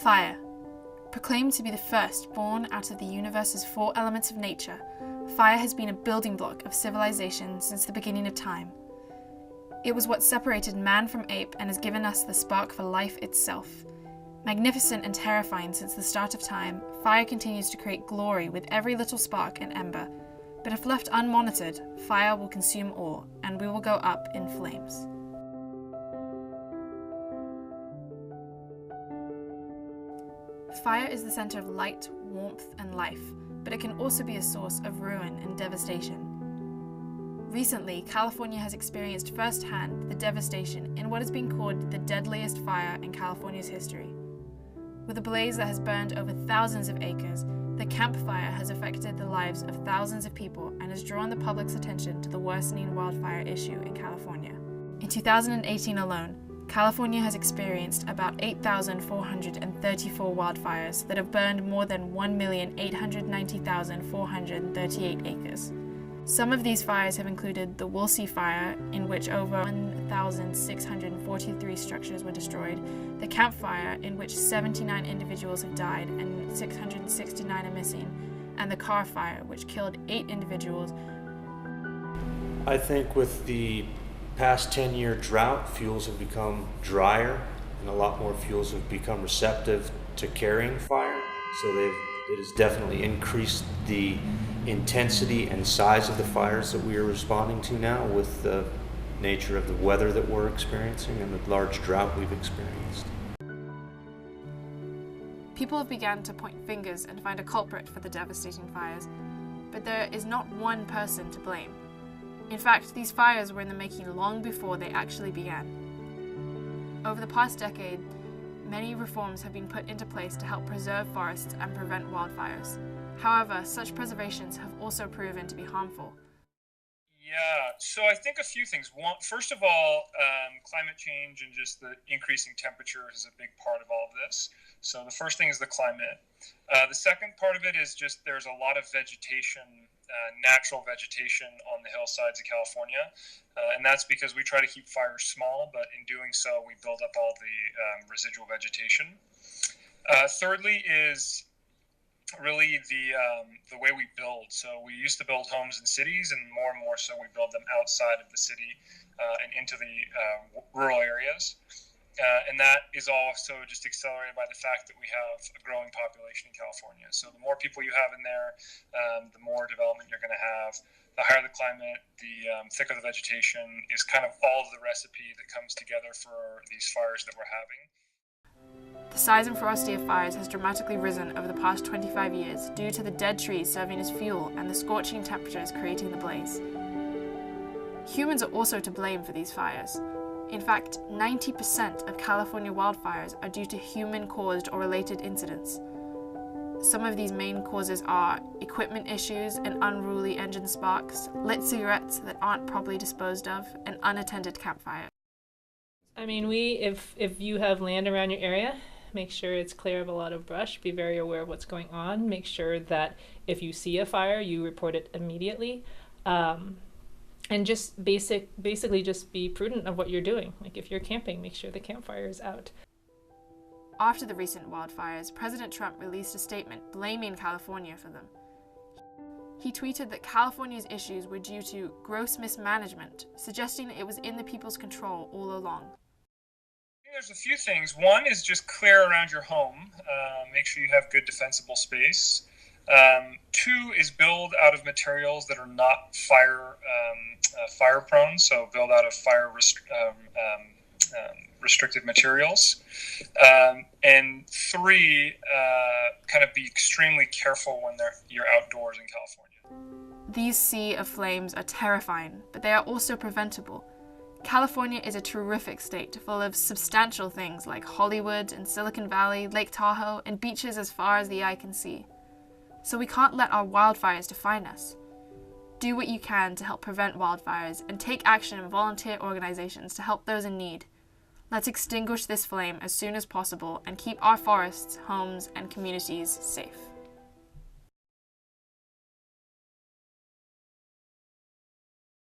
Fire. Proclaimed to be the first born out of the universe's four elements of nature, fire has been a building block of civilization since the beginning of time. It was what separated man from ape and has given us the spark for life itself. Magnificent and terrifying since the start of time, fire continues to create glory with every little spark and ember. But if left unmonitored, fire will consume all, and we will go up in flames. Fire is the center of light, warmth, and life, but it can also be a source of ruin and devastation. Recently, California has experienced firsthand the devastation in what has been called the deadliest fire in California's history. With a blaze that has burned over thousands of acres, the Camp Fire has affected the lives of thousands of people and has drawn the public's attention to the worsening wildfire issue in California. In 2018 alone, California has experienced about 8,434 wildfires that have burned more than 1,890,438 acres. Some of these fires have included the Woolsey Fire, in which over 1,643 structures were destroyed, the Camp Fire, in which 79 individuals have died and 669 are missing, and the Carr Fire, which killed 8 individuals. I think with the past 10-year drought, fuels have become drier, and a lot more fuels have become receptive to carrying fire. So it has definitely increased the intensity and size of the fires that we are responding to now with the nature of the weather that we're experiencing and the large drought we've experienced. People have begun to point fingers and find a culprit for the devastating fires, but there is not one person to blame. In fact, these fires were in the making long before they actually began. Over the past decade, many reforms have been put into place to help preserve forests and prevent wildfires. However, such preservations have also proven to be harmful. Yeah, so I think a few things. One, first of all, climate change and just the increasing temperature is a big part of all of this. So the first thing is the climate. The second part of it is just there's a lot of vegetation, natural vegetation on the hillsides of California. And that's because we try to keep fires small, but in doing so, we build up all the residual vegetation. Thirdly is really the way we build. So we used to build homes in cities, and more so we build them outside of the city and into the rural areas. And that is also just accelerated by the fact that we have a growing population in California. So the more people you have in there, the more development you're going to have. The higher the climate, the thicker the vegetation is kind of all of the recipe that comes together for these fires that we're having. The size and ferocity of fires has dramatically risen over the past 25 years due to the dead trees serving as fuel and the scorching temperatures creating the blaze. Humans are also to blame for these fires. In fact, 90% of California wildfires are due to human-caused or related incidents. Some of these main causes are equipment issues and unruly engine sparks, lit cigarettes that aren't properly disposed of, and unattended campfires. I mean, if you have land around your area, make sure it's clear of a lot of brush, be very aware of what's going on, make sure that if you see a fire, you report it immediately. And just basically just be prudent of what you're doing. Like if you're camping, make sure the campfire is out. After the recent wildfires, President Trump released a statement blaming California for them. He tweeted that California's issues were due to gross mismanagement, suggesting that it was in the people's control all along. There's a few things. One is just clear around your home. Make sure you have good defensible space. 2 is build out of materials that are not fire prone, so build out of fire restricted materials. And 3, kind of be extremely careful when you're outdoors in California. These sea of flames are terrifying, but they are also preventable. California is a terrific state full of substantial things like Hollywood and Silicon Valley, Lake Tahoe, and beaches as far as the eye can see. So we can't let our wildfires define us. Do what you can to help prevent wildfires and take action in volunteer organizations to help those in need. Let's extinguish this flame as soon as possible and keep our forests, homes, and communities safe.